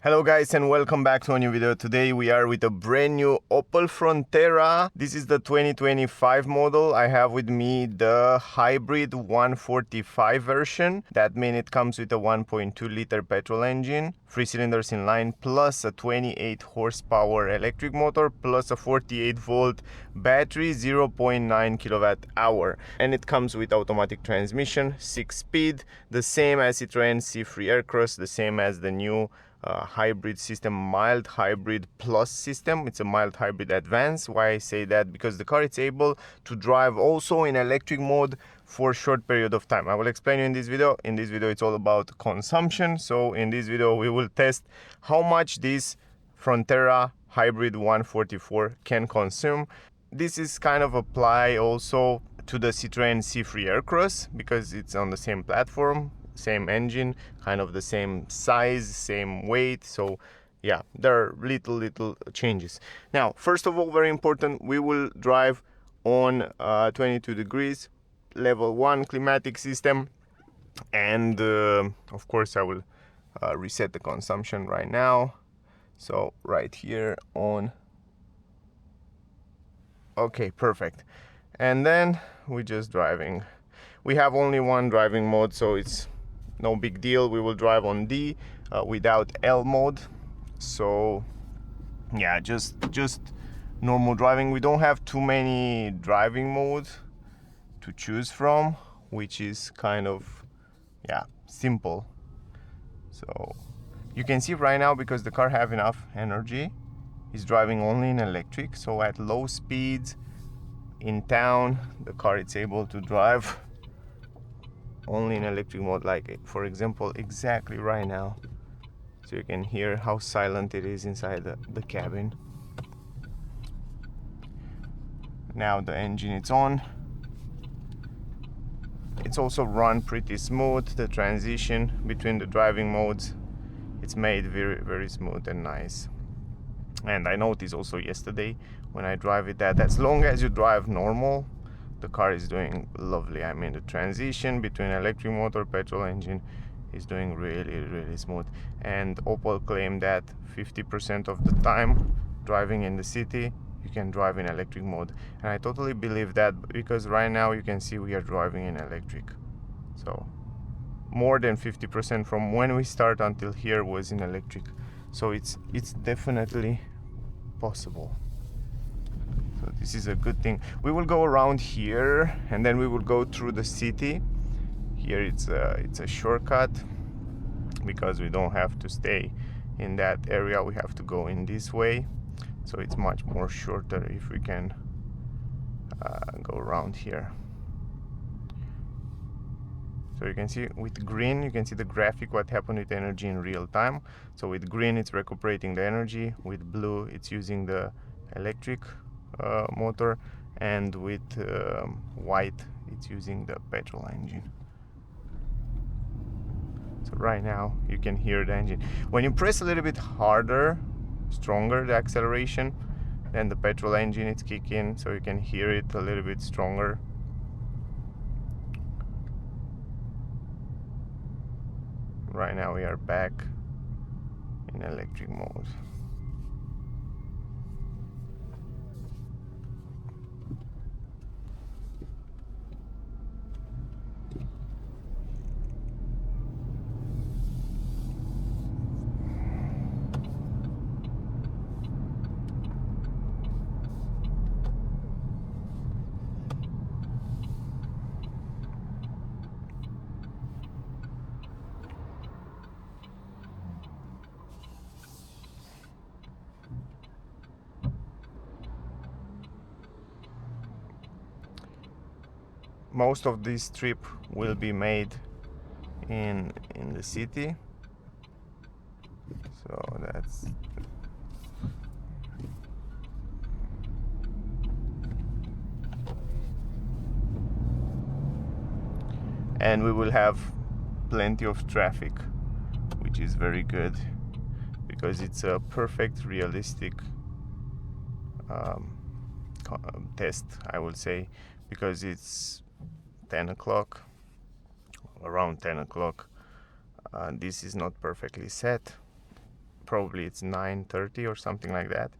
Hello guys and welcome back to a new video. Today we are with a brand new Opel Frontera. This is the 2025 model. I have with me the hybrid 145 version. That means it comes with a 1.2 liter petrol engine, 3 cylinders in line, plus a 28 horsepower electric motor, plus a 48 volt battery, 0.9 kilowatt hour. And it comes with automatic transmission, 6-speed, the same as Citroen C3 Aircross, the same as the new hybrid system, mild hybrid plus system. It's a mild hybrid advance. Why I say that? Because the car is able to drive also in electric mode for a short period of time. I will explain you in this video. In this video it's all about consumption. So in this video we will test how much this Frontera hybrid 144 can consume. This is kind of apply also to the Citroen C3 Aircross because it's on the same platform, same engine, kind of the same size, same weight. So yeah, there are little changes. Now, first of all, very important, we will drive on 22 degrees, level 1 climatic system, and of course I will reset the consumption right now. So right here on, okay, perfect. And then we're just driving. We have only one driving mode, so it's no big deal. We will drive on D without L mode. So yeah, just normal driving. We don't have too many driving modes to choose from, which is kind of, yeah, simple. So you can see right now, because the car have enough energy, is driving only in electric. So at low speeds in town, the car is able to drive only in electric mode, like for example exactly right now. So you can hear how silent it is inside the cabin. Now the engine is on. It's also run pretty smooth. The transition between the driving modes, it's made very smooth and nice. And I noticed also yesterday when I drive it that as long as you drive normal, the car is doing lovely. I mean, the transition between electric motor, petrol engine is doing really smooth. And Opel claimed that 50% of the time driving in the city, you can drive in electric mode. And I totally believe that, because right now you can see we are driving in electric. So more than 50% from when we start until here was in electric. So it's definitely possible. So this is a good thing. We will go around here and then we will go through the city. Here it's a shortcut because we don't have to stay in that area. We have to go in this way. So it's much more shorter if we can go around here. So you can see with green, you can see the graphic what happened with energy in real time. So with green it's recuperating the energy, with blue it's using the electric motor, and with white it's using the petrol engine. So right now you can hear the engine. When you press a little bit harder, stronger the acceleration, then the petrol engine it's kicking, so you can hear it a little bit stronger. Right now we are back in electric mode. Most of this trip will be made in the city. So that's, and we will have plenty of traffic, which is very good because it's a perfect realistic test, I would say, because it's 10 o'clock, around 10 o'clock. This is not perfectly set, probably it's 9:30 or something like that.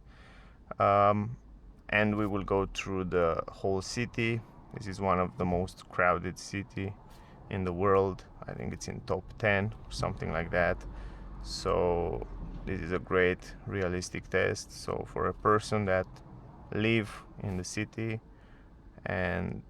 And we will go through the whole city. This is one of the most crowded city in the world. I think it's in top 10 or something like that. So this is a great realistic test. So for a person that live in the city and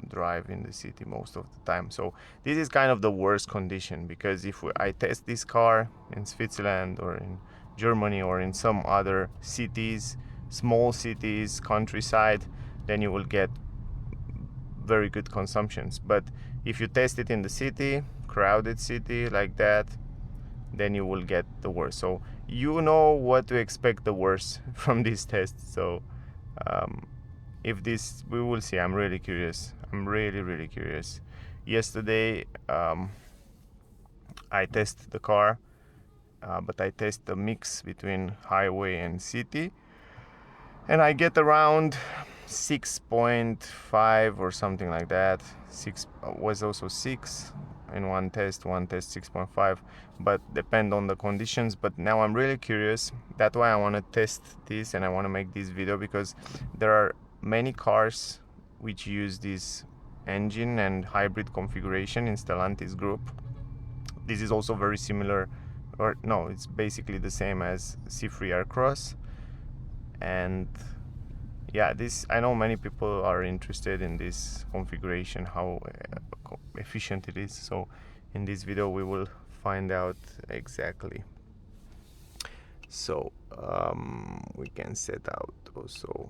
drive in the city most of the time. So this is kind of the worst condition, because if I test this car in Switzerland or in Germany or in some other cities, small cities, countryside, then you will get very good consumptions. But if you test it in the city, crowded city like that, then you will get the worst. So you know what to expect the worst from this test. So if this, we will see. I'm really curious. I'm really curious. Yesterday I tested the car, but I test the mix between highway and city, and I get around 6.5 or something like that. 6 was also 6 in one test 6.5, but depend on the conditions. But now I'm really curious. That's why I want to test this and I want to make this video, because there are many cars which use this engine and hybrid configuration in Stellantis group. This is also very similar, or no, it's basically the same as C3 Aircross. And yeah, this, I know many people are interested in this configuration, how efficient it is. So in this video we will find out exactly. So we can set out also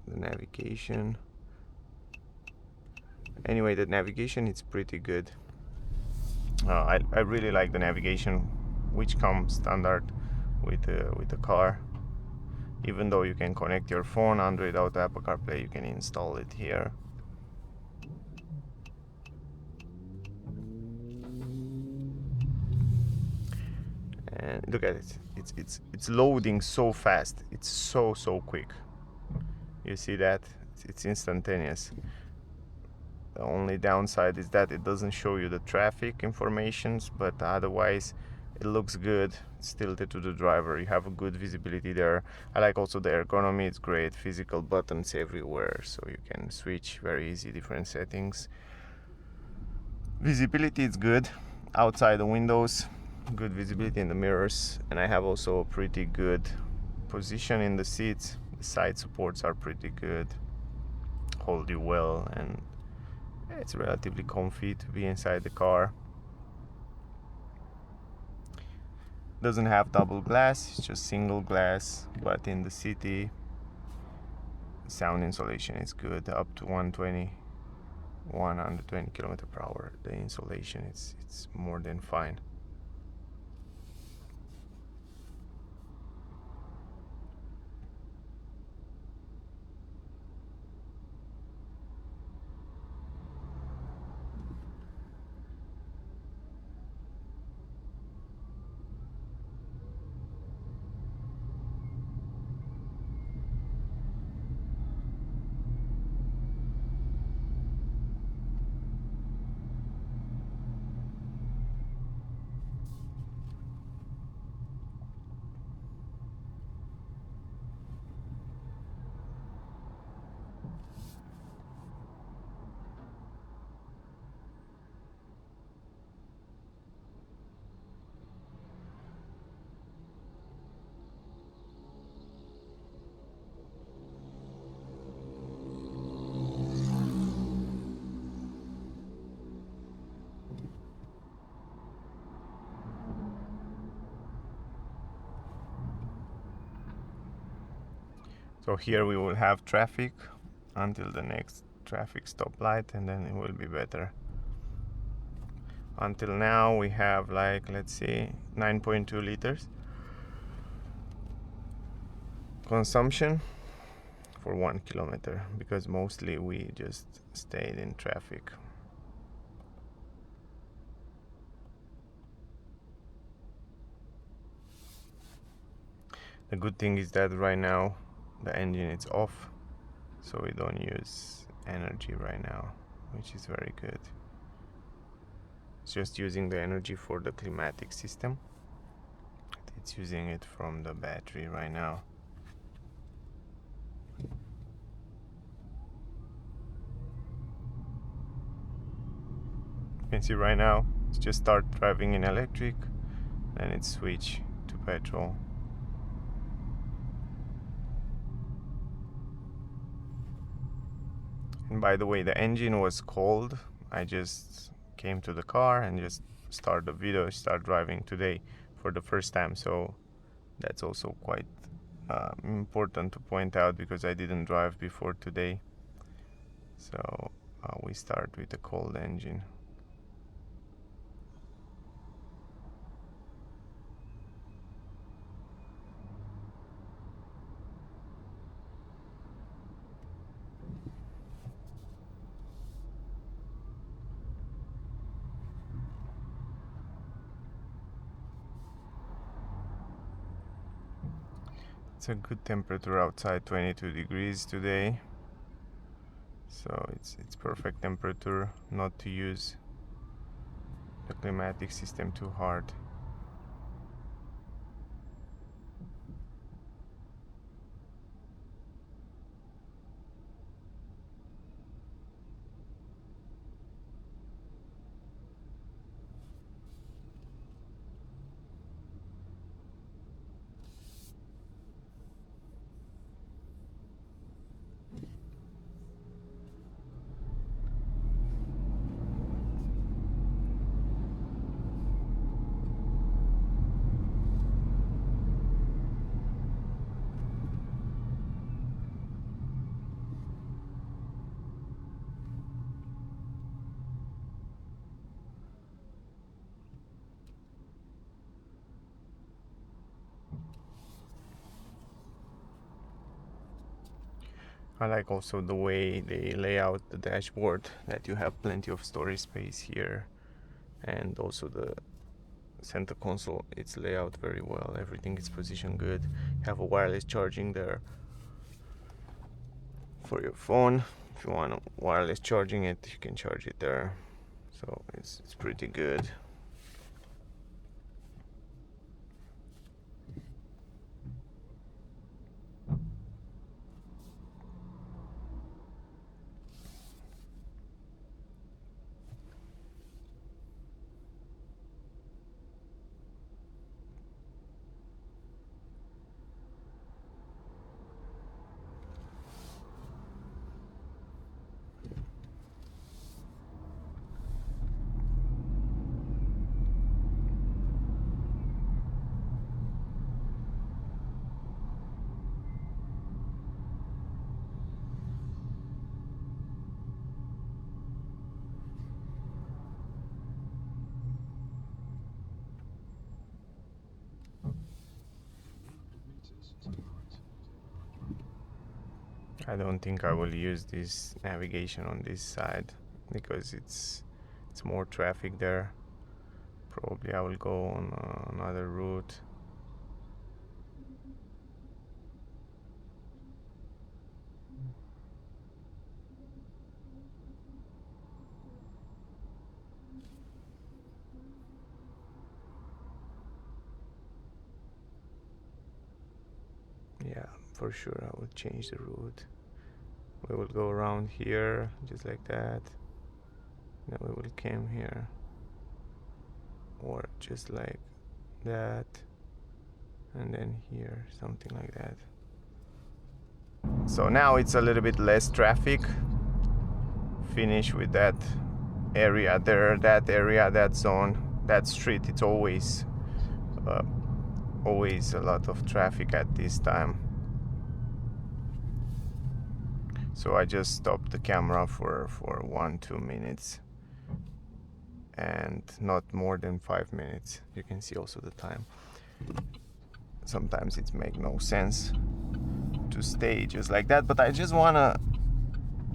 the navigation. Anyway, the navigation is pretty good. I really like the navigation which comes standard with the car. Even though you can connect your phone, Android Auto, Apple CarPlay, you can install it here. And look at it. It's loading so fast. It's so quick. You see that? It's instantaneous. The only downside is that it doesn't show you the traffic informations, but otherwise it looks good. It's tilted to the driver. You have a good visibility there. I like also the ergonomy. It's great. Physical buttons everywhere, so you can switch very easy different settings. Visibility is good outside the windows. Good visibility in the mirrors, and I have also a pretty good position in the seats. The side supports are pretty good, hold you well, and it's relatively comfy to be inside the car. Doesn't have double glass, it's just single glass, but in the city sound insulation is good, up to 120 km/h. The insulation, it's more than fine. So here we will have traffic until the next traffic stoplight, and then it will be better. Until now we have, like, let's see, 9.2 liters consumption for 1 kilometer, because mostly we just stayed in traffic. The good thing is that right now the engine is off, so we don't use energy right now, which is very good. It's just using the energy for the climatic system. It's using it from the battery right now. You can see right now it's just start driving in electric, then it switch to petrol. And by the way, the engine was cold. I just came to the car and just start the video, start driving today for the first time. So that's also quite important to point out, because I didn't drive before today. So we start with a cold engine. It's a good temperature outside, 22 degrees today. So it's perfect temperature not to use the climatic system too hard. I like also the way they lay out the dashboard, that you have plenty of storage space here, and also the center console, it's laid out very well. Everything is positioned good. You have a wireless charging there for your phone. If you want wireless charging it, you can charge it there. So it's pretty good. I don't think I will use this navigation on this side because it's more traffic there. Probably I will go on another route. Yeah, for sure I will change the route. We will go around here just like that, then we will come here, or just like that, and then here, something like that. So now it's a little bit less traffic. Finish with that area there, that zone, that street. It's always a lot of traffic at this time. So I just stopped the camera for 1-2 minutes, and not more than 5 minutes. You can see also the time. Sometimes it makes no sense to stay just like that, but I just wanna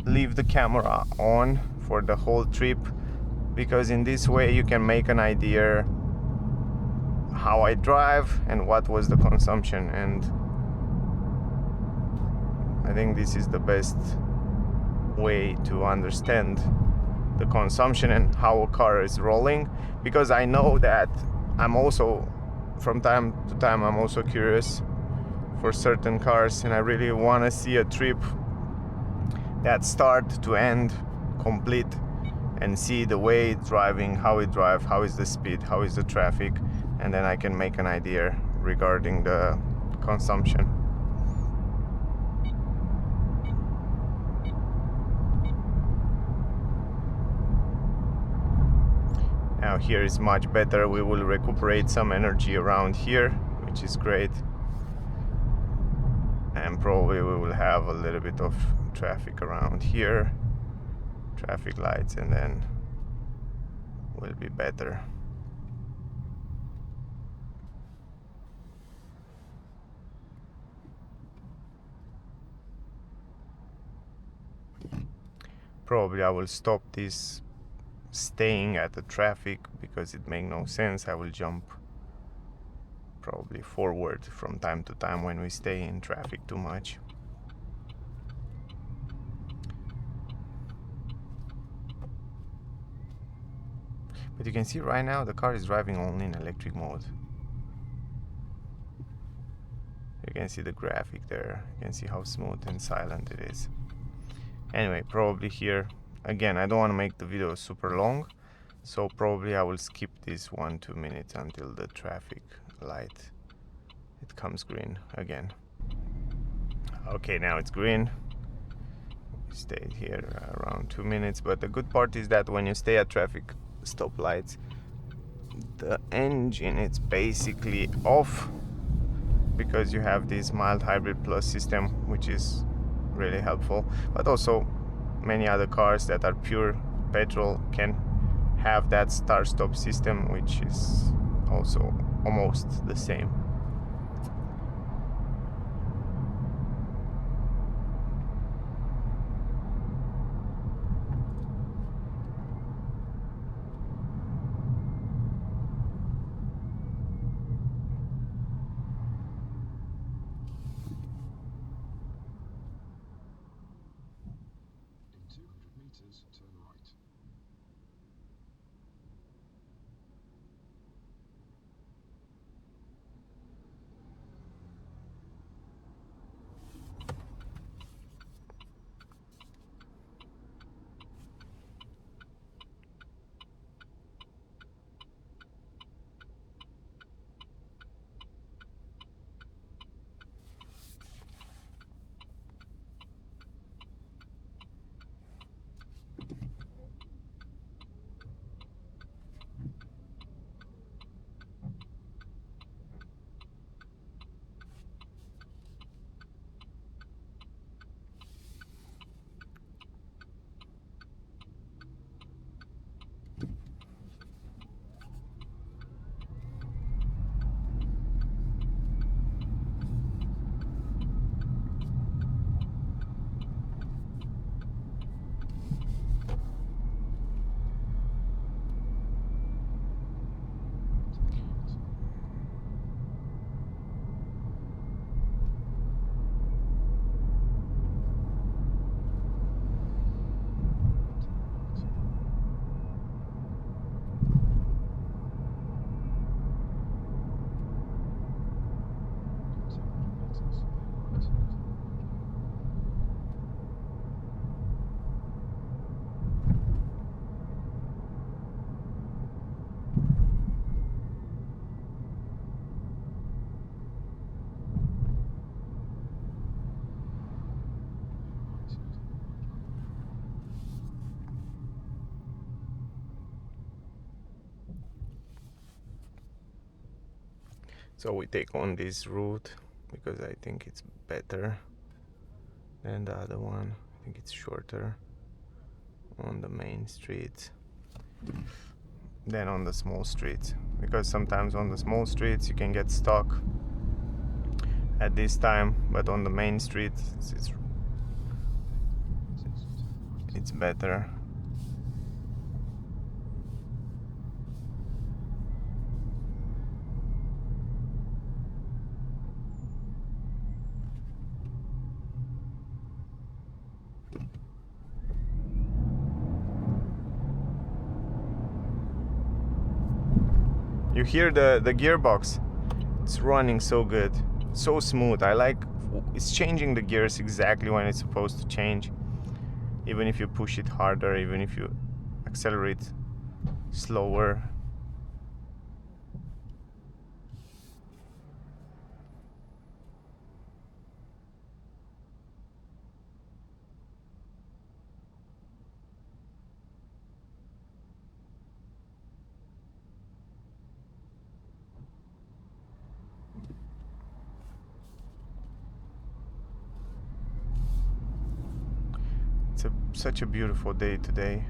leave the camera on for the whole trip, because in this way you can make an idea how I drive and what was the consumption. And I think this is the best way to understand the consumption and how a car is rolling, because I know that I'm also, from time to time, I'm also curious for certain cars, and I really want to see a trip that start to end complete and see the way it's driving, how it drives, how is the speed, how is the traffic, and then I can make an idea regarding the consumption. Now here is much better. We will recuperate some energy around here, which is great. And probably we will have a little bit of traffic around here, traffic lights, and then will be better. Probably I will stop this staying at the traffic because it makes no sense. I will jump probably forward from time to time when we stay in traffic too much. But you can see right now the car is driving only in electric mode. You can see the graphic there. You can see how smooth and silent it is. Anyway, probably here, again, I don't want to make the video super long, so probably I will skip this 1-2 minutes until the traffic light, it comes green again. Okay, now it's green. We stayed here around 2 minutes, but the good part is that when you stay at traffic stoplights, the engine, it's basically off, because you have this mild hybrid plus system, which is really helpful. But also many other cars that are pure petrol can have that start stop system, which is also almost the same. So we take on this route because I think it's better than the other one. I think it's shorter on the main streets than on the small streets, because sometimes on the small streets you can get stuck at this time, but on the main streets it's better. You hear the gearbox. It's running so good, so smooth. I like it's changing the gears exactly when it's supposed to change. Even if you push it harder, even if you accelerate slower. It's such a beautiful day today.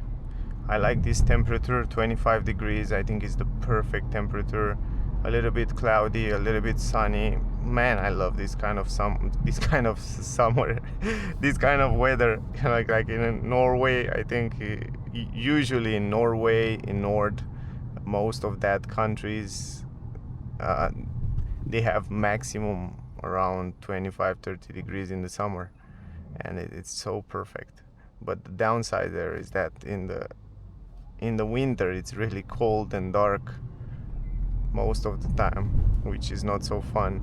I like this temperature, 25 degrees. I think is the perfect temperature. A little bit cloudy, a little bit sunny. Man, I love this kind of summer, this kind of weather. Like in Norway, I think usually in Norway, in North, most of that countries, they have maximum around 25-30 degrees in the summer, and it's so perfect. But the downside there is that in the winter it's really cold and dark most of the time, which is not so fun.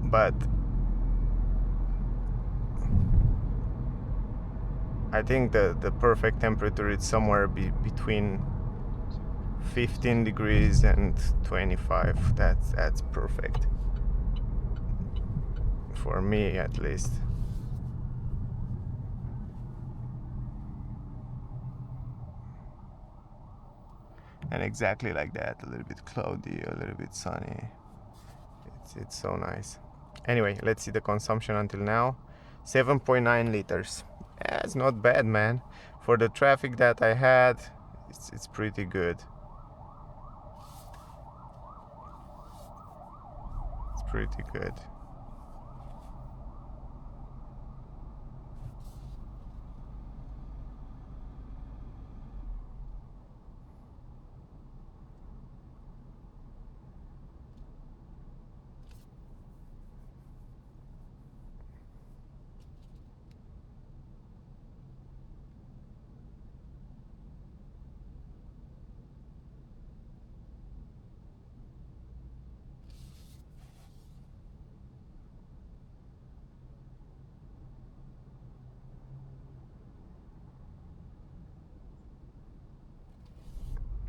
But I think the perfect temperature is somewhere between 15 degrees and 25. That's perfect for me, at least. And exactly like that, a little bit cloudy, a little bit sunny. It's so nice. Anyway, let's see the consumption until now. 7.9 liters. Yeah, it's not bad, man. For the traffic that I had, it's pretty good. It's pretty good.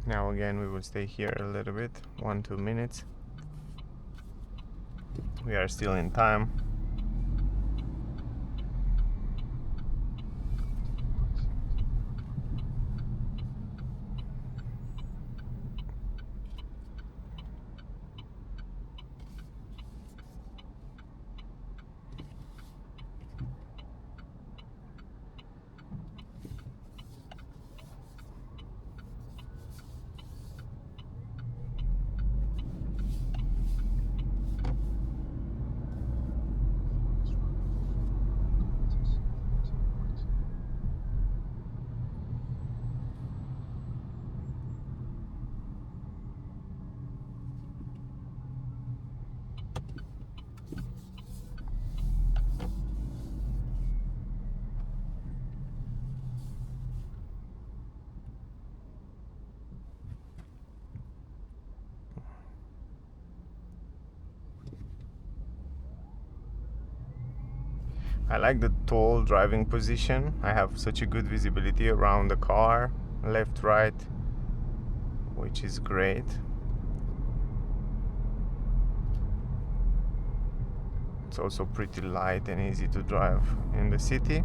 Now again we will stay here a little bit, 1-2 minutes. We are still in time. I like the tall driving position. I have such a good visibility around the car, left, right, which is great. It's also pretty light and easy to drive in the city.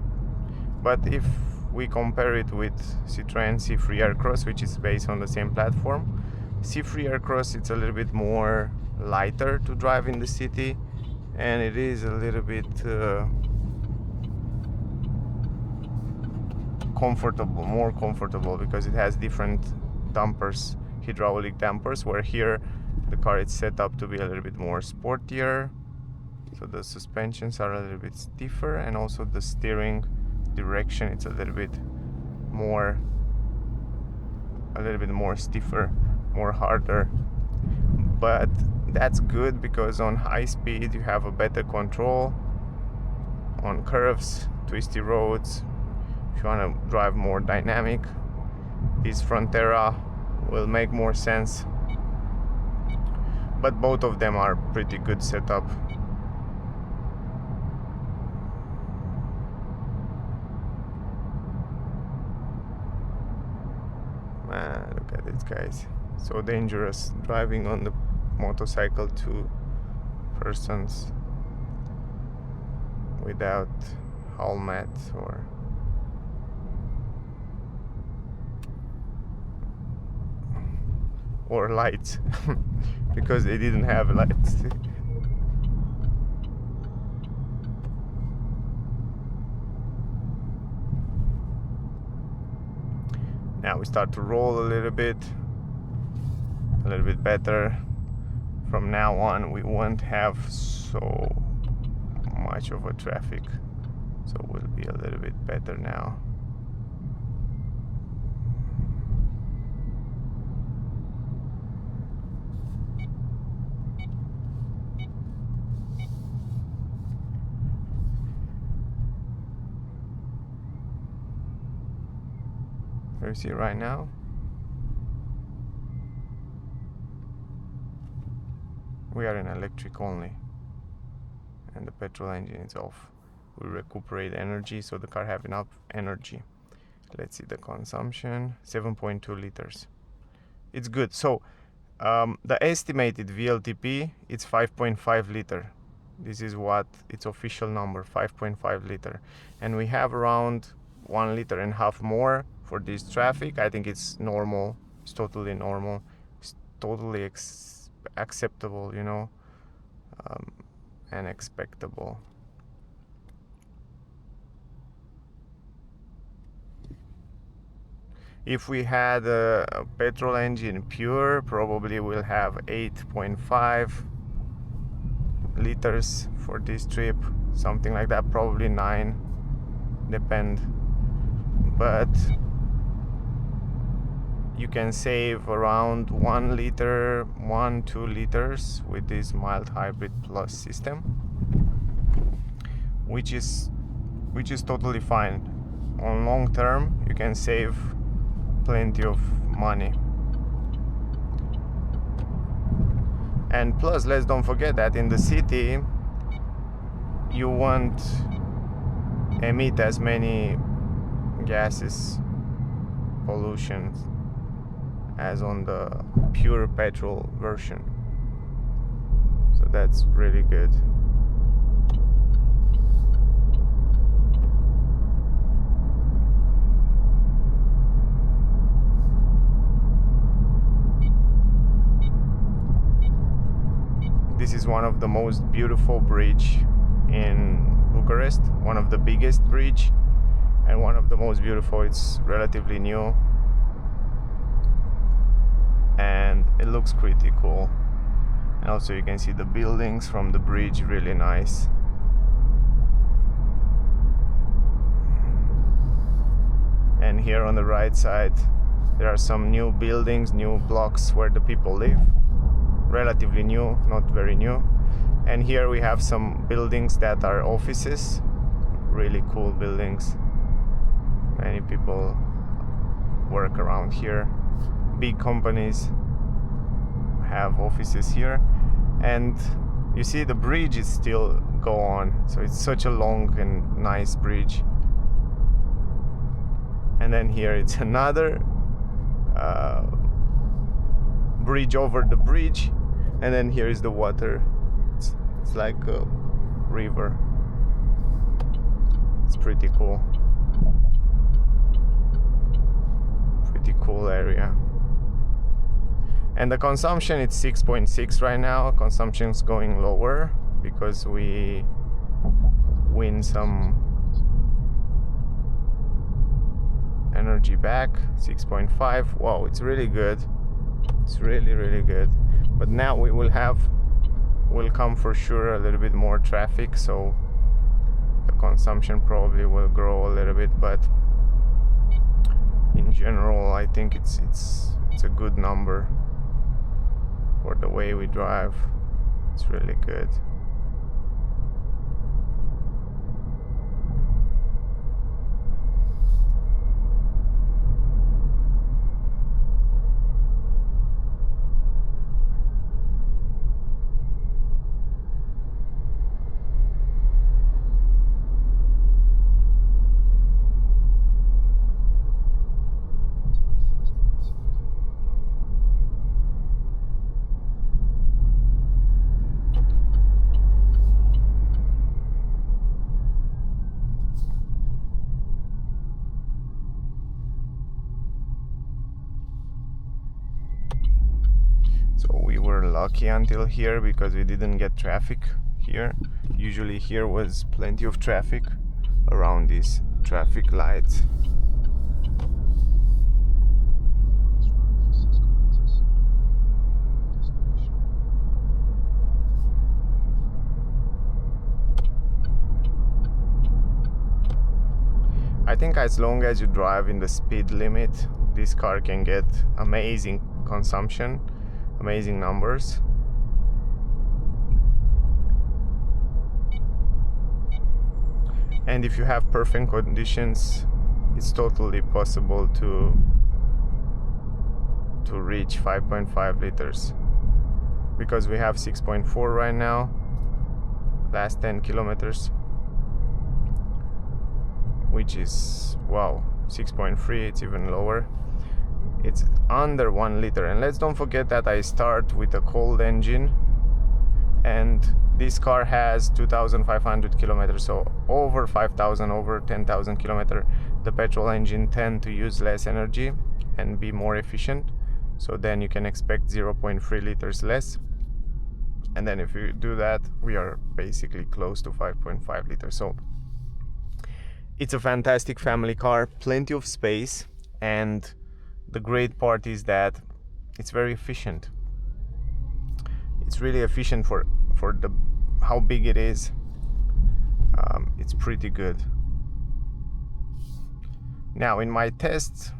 But if we compare it with Citroën C3 Aircross, which is based on the same platform, C3 Aircross, it's a little bit more lighter to drive in the city, and it is a little bit more comfortable because it has different dampers, hydraulic dampers, where here the car is set up to be a little bit more sportier, so the suspensions are a little bit stiffer, and also the steering direction, it's a little bit more stiffer, more harder. But that's good because on high speed you have a better control on curves, twisty roads. If you want to drive more dynamic, this Frontera will make more sense. But both of them are pretty good setup. Man, look at these guys. So dangerous driving on the motorcycle, 2 persons without helmet or lights because they didn't have lights. Now we start to roll a little bit better. From now on we won't have so much of a traffic, so we'll be a little bit better now. You see right now, we are in electric only and the petrol engine is off. We recuperate energy, so the car have enough energy. Let's see the consumption, 7.2 liters. It's good. So the estimated VLTP, it's 5.5 liter. This is what its official number, 5.5 liter. And we have around 1.5 liters more for this traffic. I think it's normal. It's totally normal. It's totally acceptable, you know, and expectable. If we had a petrol engine pure, probably we'll have 8.5 liters for this trip, something like that, probably 9, depend. But you can save around 1 liter, 2 liters with this mild hybrid plus system, which is totally fine. On long term, you can save plenty of money. And plus, let's don't forget that in the city you won't emit as many gases, pollution, as on the pure petrol version. So that's really good. This is one of the most beautiful bridge in Bucharest, one of the biggest bridge, and one of the most beautiful. It's relatively new and it looks pretty cool. And also you can see the buildings from the bridge, really nice. And here on the right side there are some new buildings, new blocks where the people live. Relatively new, not very new. And here we have some buildings that are offices, really cool buildings. Many people work around here. Big companies have offices here. And you see the bridge is still go on, so it's such a long and nice bridge. And then here it's another bridge over the bridge. And then here is the water. It's like a river. It's pretty cool. Pretty cool area. And the consumption, it's 6.6 right now. Consumption's going lower because we win some energy back. 6.5. Wow, it's really good. It's really, really good. But now we will come for sure a little bit more traffic, so the consumption probably will grow a little bit, but in general I think it's a good number for the way we drive. It's really good. were lucky until here because we didn't get traffic here. Usually here was plenty of traffic around these traffic lights. I think as long as you drive in the speed limit, this car can get amazing consumption, amazing numbers. And if you have perfect conditions, it's totally possible to reach 5.5 liters, because we have 6.4 right now, last 10 kilometers, which is, wow, 6.3, it's even lower. It's under 1 liter. And let's don't forget that I start with a cold engine, and this car has 2,500 kilometers, so over 5,000, over 10,000 kilometers. The petrol engine tend to use less energy and be more efficient, so then you can expect 0.3 liters less. And then if you do that, we are basically close to 5.5 liters. So it's a fantastic family car, plenty of space, and the great part is that it's very efficient. It's really efficient for the how big it is. It's pretty good. Now in my tests,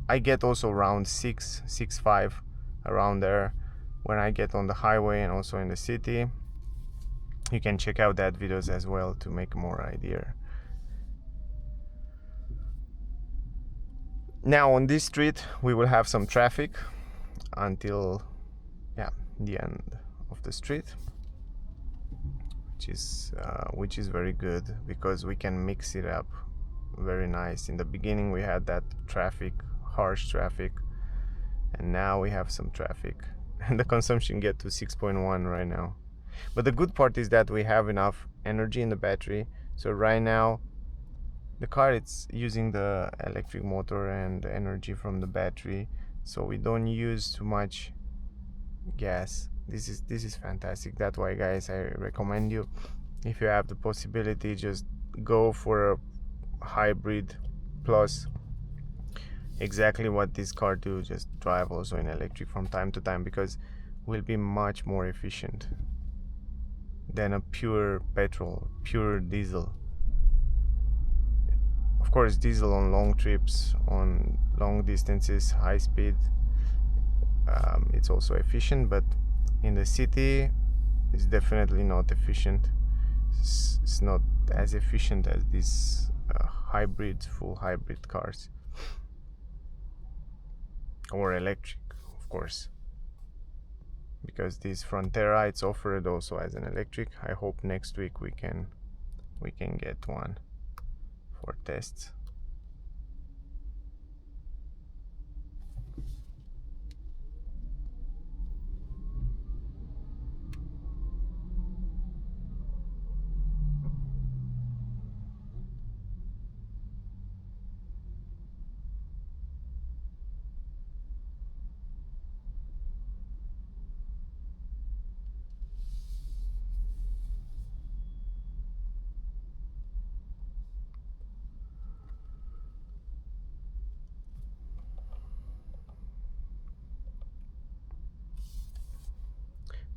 I get also around 6.5, around there, when I get on the highway and also in the city. You can check out that videos as well to make more idea. Now on this street we will have some traffic until the end of the street, which is very good because we can mix it up very nice. In the beginning we had that traffic, harsh traffic, and now we have some traffic, and the consumption get to 6.1 right now. But the good part is that we have enough energy in the battery, so right now the car, it's using the electric motor and the energy from the battery, so we don't use too much gas. This is fantastic. That's why, guys, I recommend you, if you have the possibility, just go for a hybrid plus exactly what this car do. Just drive also in electric from time to time, because will be much more efficient than a pure petrol, pure diesel. Of course, diesel on long trips, on long distances, high speed, it's also efficient, but in the city it's definitely not efficient. It's not as efficient as these full hybrid cars, or electric, of course, because this Frontera, it's offered also as an electric. I hope next week we can get one for tests.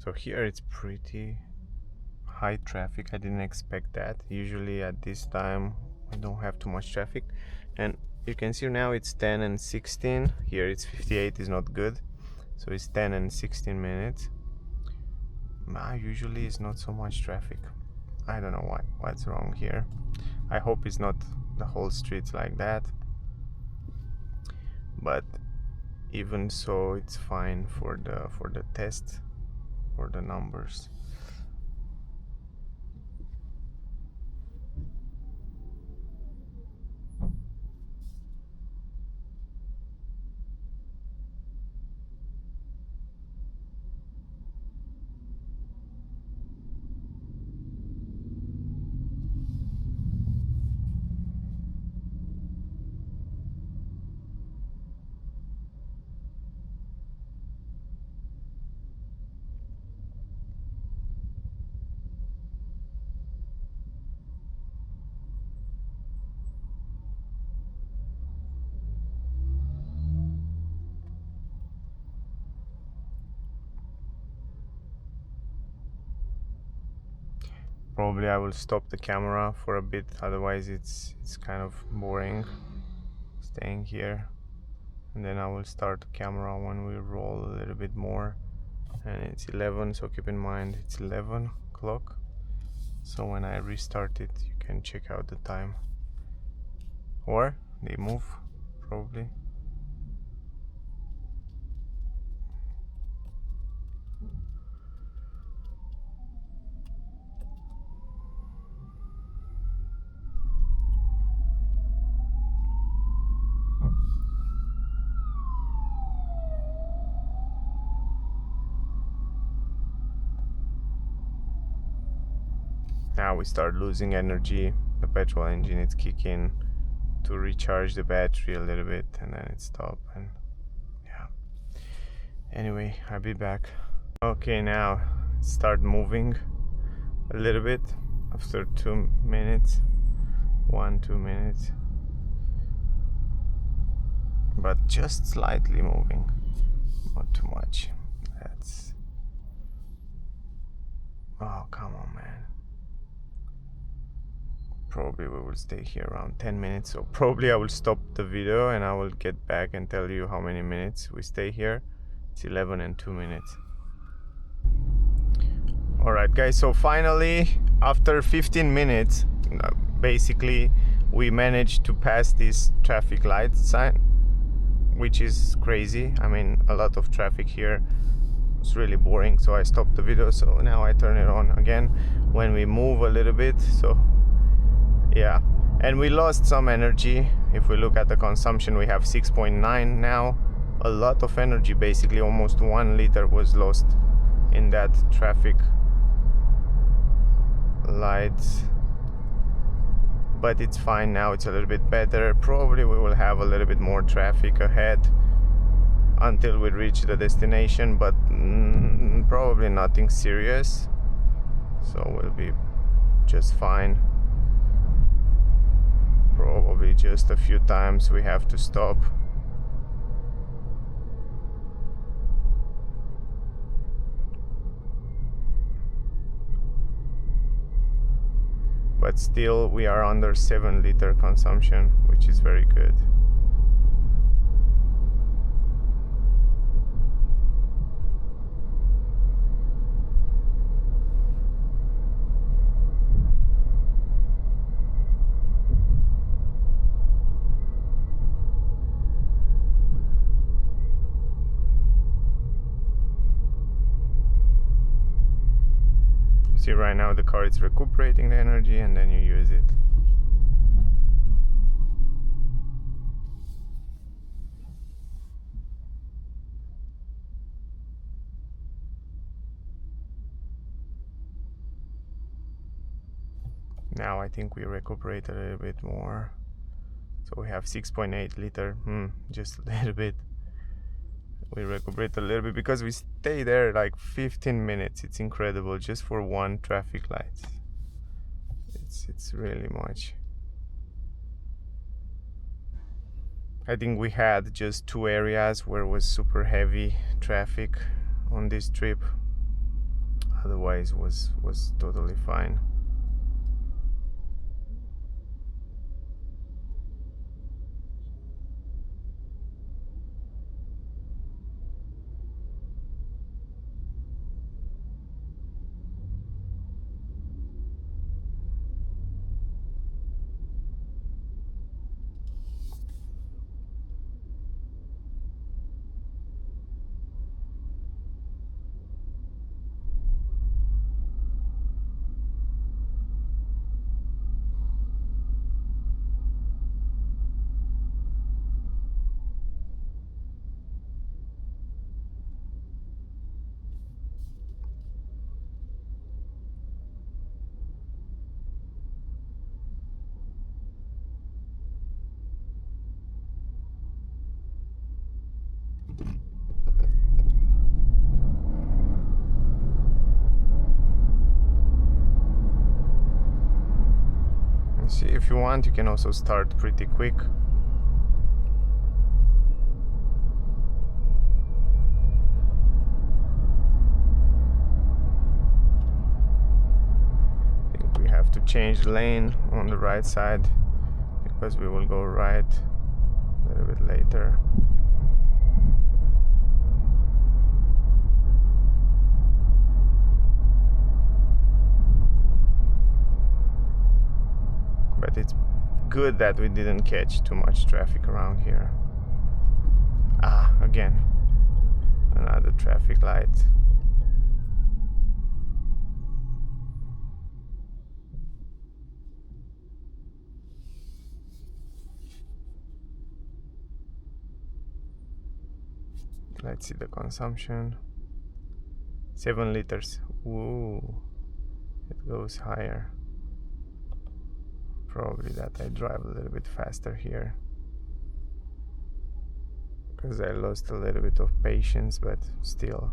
So here it's pretty high traffic. I didn't expect that. Usually at this time we don't have too much traffic, and you can see now it's 10 and 16. Here it's 58, is not good, so it's 10 and 16 minutes. Usually it's not so much traffic. I don't know what's wrong here. I hope it's not the whole streets like that, but even so it's fine for the test, for the numbers. Probably I will stop the camera for a bit, otherwise it's kind of boring staying here. And then I will start the camera when we roll a little bit more. And it's 11, so keep in mind it's 11 o'clock. So when I restart it, you can check out the time. Or they move, probably. Now we start losing energy. The petrol engine is kicking to recharge the battery a little bit, and then it stops. And yeah. Anyway, I'll be back. Okay, now start moving a little bit after 2 minutes. 1-2 minutes, but just slightly moving, not too much. That's oh, come on, man. Probably we will stay here around 10 minutes, so probably I will stop the video and I will get back and tell you how many minutes we stay here. It's 11 and 2 minutes. Alright guys, so finally after 15 minutes basically we managed to pass this traffic light sign, which is crazy. I mean, a lot of traffic here. It's really boring, so I stopped the video. So now I turn it on again when we move a little bit. So yeah, and we lost some energy. If we look at the consumption, we have 6.9 now. A lot of energy, basically almost 1 liter was lost in that traffic lights. But it's fine now, it's a little bit better. Probably we will have a little bit more traffic ahead until we reach the destination, but probably nothing serious, so we'll be just fine. Probably just a few times we have to stop. But still we are under 7 liter consumption, which is very good. See, right now the car is recuperating the energy and then you use it. Now I think we recuperate a little bit more. So we have 6.8 liter, just a little bit. We recuperate a little bit because we stay there like 15 minutes. It's incredible, just for one traffic light. It's really much. I think we had just 2 areas where it was super heavy traffic on this trip. Otherwise was totally fine. See, if you want, you can also start pretty quick. I think change lane on the right side because we will go right a little bit later. But it's good that we didn't catch too much traffic around here. Ah, again, another traffic light. Let's see the consumption. 7 liters. Ooh, it goes higher. Probably that I drive a little bit faster here because I lost a little bit of patience, but still.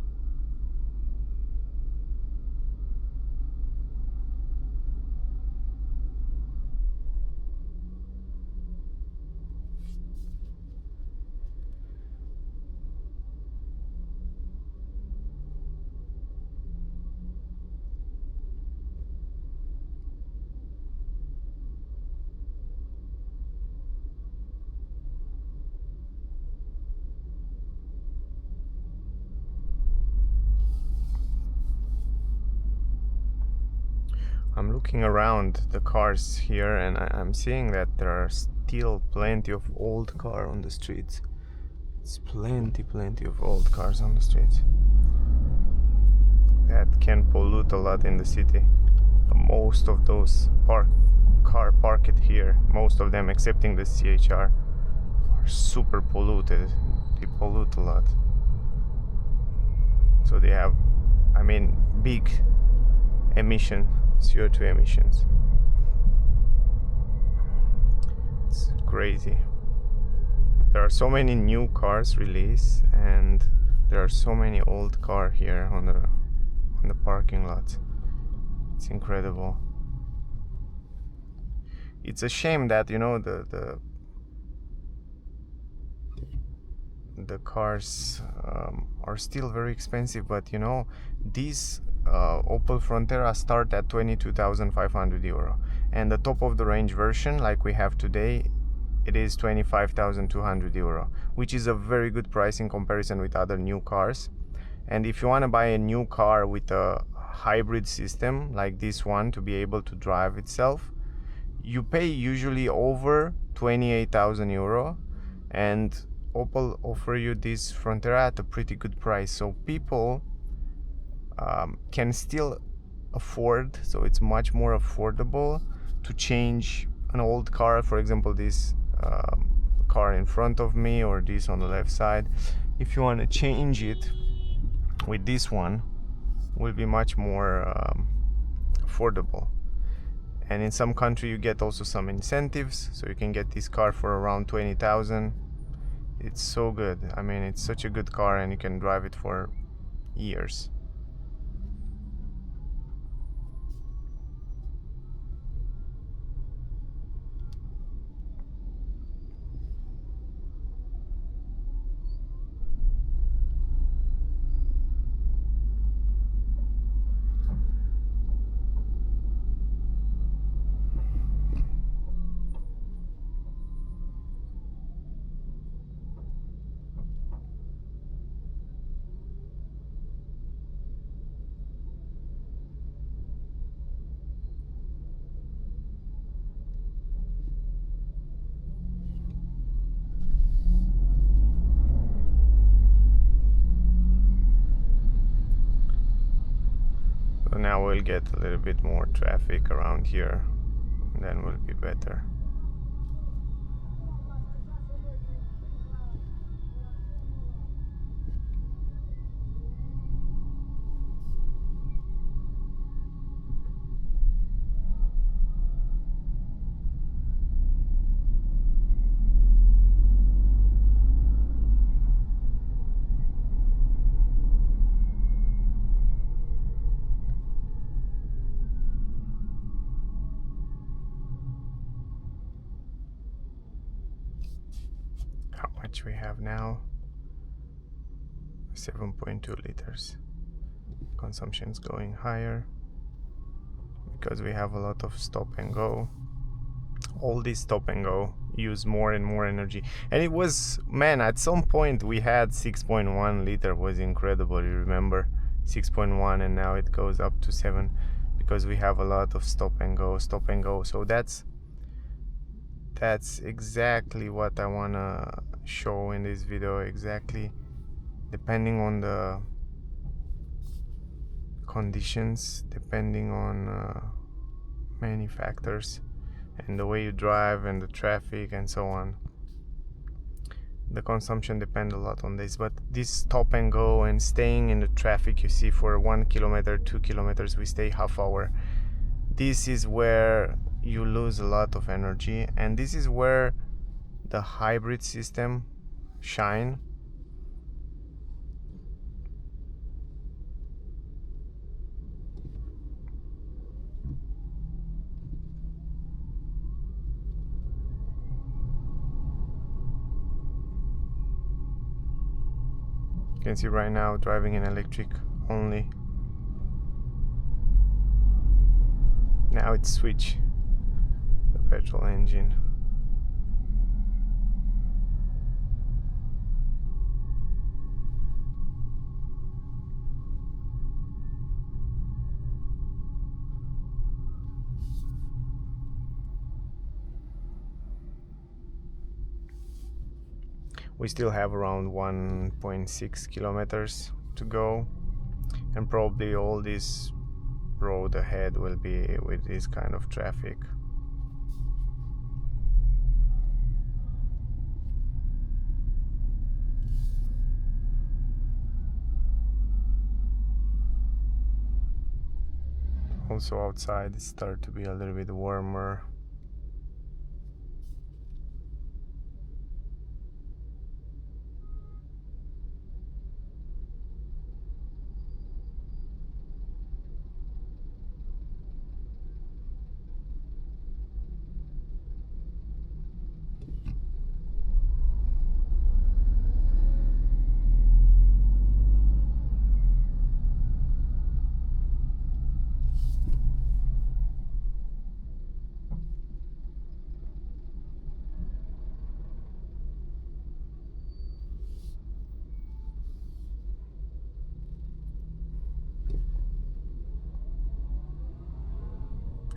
I'm looking around the cars here and I'm seeing that there are still plenty of old cars on the streets. It's plenty of old cars on the streets that can pollute a lot in the city. Most of those car parked here, most of them excepting the CHR, are super polluted. They pollute a lot. So they have, I mean, big emission, CO₂ emissions. It's crazy. There are so many new cars released and there are so many old cars here on the parking lot. It's incredible. It's a shame that, you know, the cars are still very expensive, but you know, these Opel Frontera start at 22,500 euro, and the top of the range version like we have today, it is 25,200 euro, which is a very good price in comparison with other new cars. And if you want to buy a new car with a hybrid system like this one to be able to drive itself, you pay usually over 28,000 euro, and Opel offer you this Frontera at a pretty good price, so people can still afford, so it's much more affordable to change an old car. For example, this car in front of me or this on the left side, if you want to change it with this one, will be much more affordable. And in some country you get also some incentives, so you can get this car for around 20,000. It's so good. I mean, it's such a good car and you can drive it for years. So now we'll get a little bit more traffic around here, and then we'll be better. How much we have now? 7.2 liters. Consumption's going higher because we have a lot of stop and go. All this stop and go use more and more energy, and it was, man, at some point we had 6.1 liter, was incredible. You remember 6.1, and now it goes up to 7 because we have a lot of stop and go. So that's exactly what I want to show in this video. Exactly, depending on the conditions, depending on many factors, and the way you drive and the traffic and so on, the consumption depends a lot on this. But this stop and go and staying in the traffic, you see, for 1 kilometer, 2 kilometers, we stay half hour. This is where you lose a lot of energy, and this is where the hybrid system shine. You can see right now driving in electric only. Now it's switch the petrol engine. We still have around 1.6 kilometers to go, and probably all this road ahead will be with this kind of traffic. Also outside it starts to be a little bit warmer.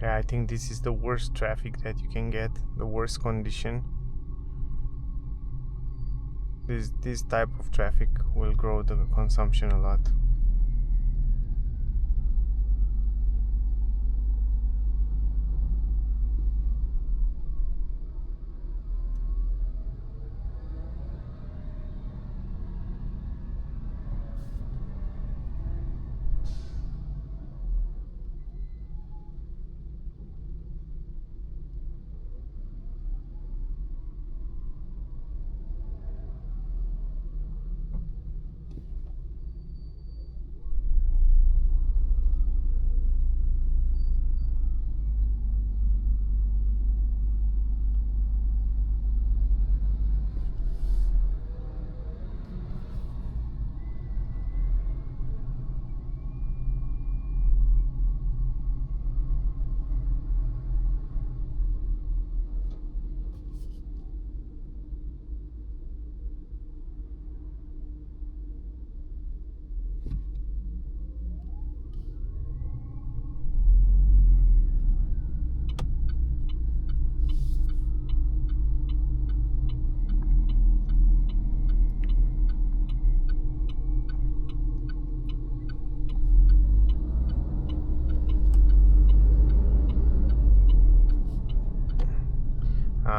Yeah, I think this is the worst traffic that you can get, the worst condition. This type of traffic will grow the consumption a lot.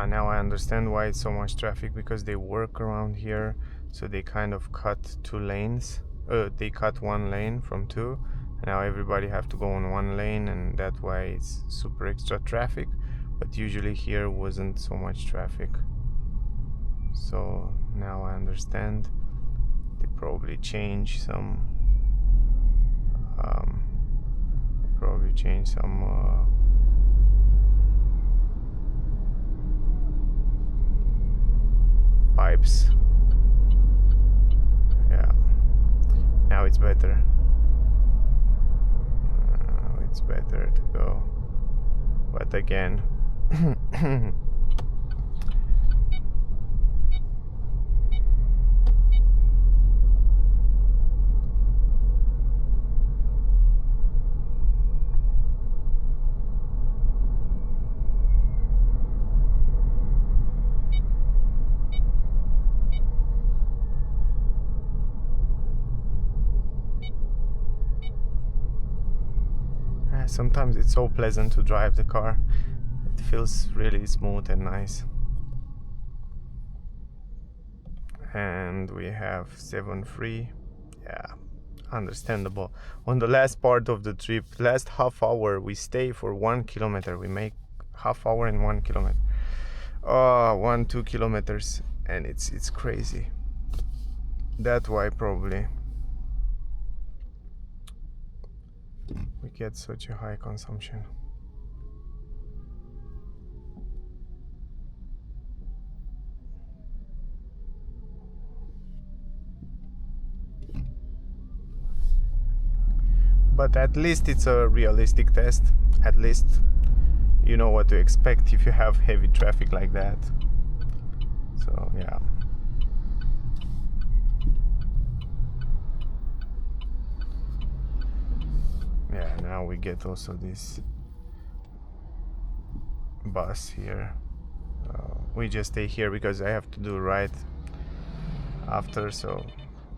Now I understand why it's so much traffic, because they work around here, so they kind of cut two lanes. They cut one lane from two, and now everybody have to go on one lane, and that's why it's super extra traffic. But usually here wasn't so much traffic. So now I understand. They probably change some. Pipes. Yeah. Now it's better. It's better to go, but again sometimes it's so pleasant to drive the car. It feels really smooth and nice. And we have 7.3. Yeah, understandable. On the last part of the trip, last half hour, we stay for 1 kilometer. We make half hour and 1 kilometer. 2 kilometers, and it's crazy. That's why probably we get such a high consumption. But at least it's a realistic test. At least you know what to expect if you have heavy traffic like that. So yeah. Yeah, now we get also this bus here. We just stay here because I have to do right after, so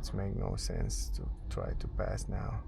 it makes no sense to try to pass now.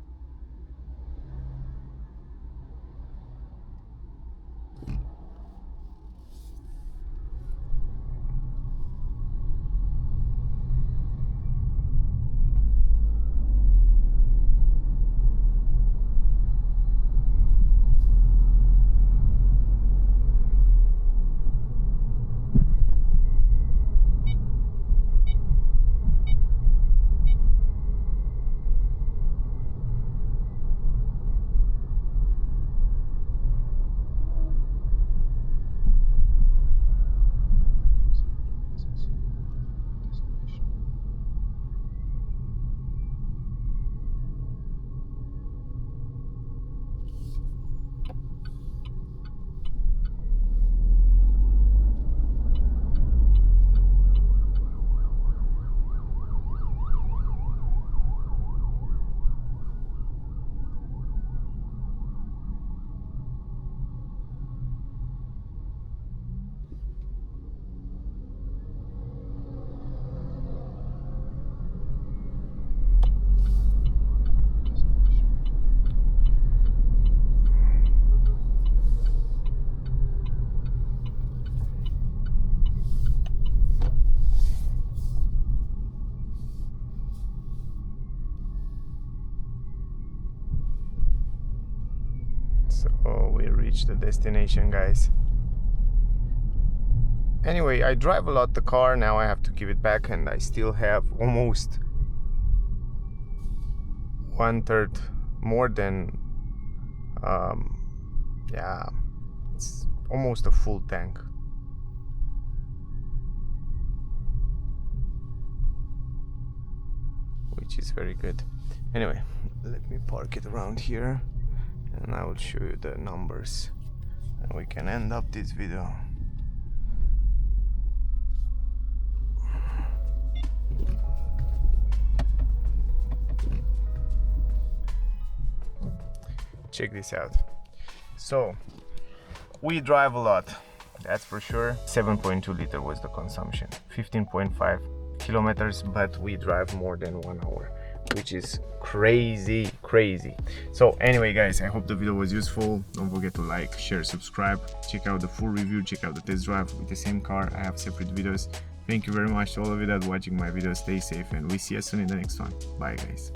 So we reached the destination, guys. Anyway, I drive a lot the car, now I have to give it back, and I still have almost 1/3 more than yeah, it's almost a full tank. Which is very good. Anyway, let me park it around here and I will show you the numbers and we can end up this video. Check this out. So we drive a lot, that's for sure. 7.2 liter was the consumption, 15.5 kilometers, but we drive more than 1 hour, which is crazy. So anyway, guys, I hope the video was useful. Don't forget to like, share, subscribe, check out the full review, check out the test drive with the same car. I have separate videos. Thank you very much to all of you that are watching my videos. Stay safe and we see you soon in the next one. Bye, guys.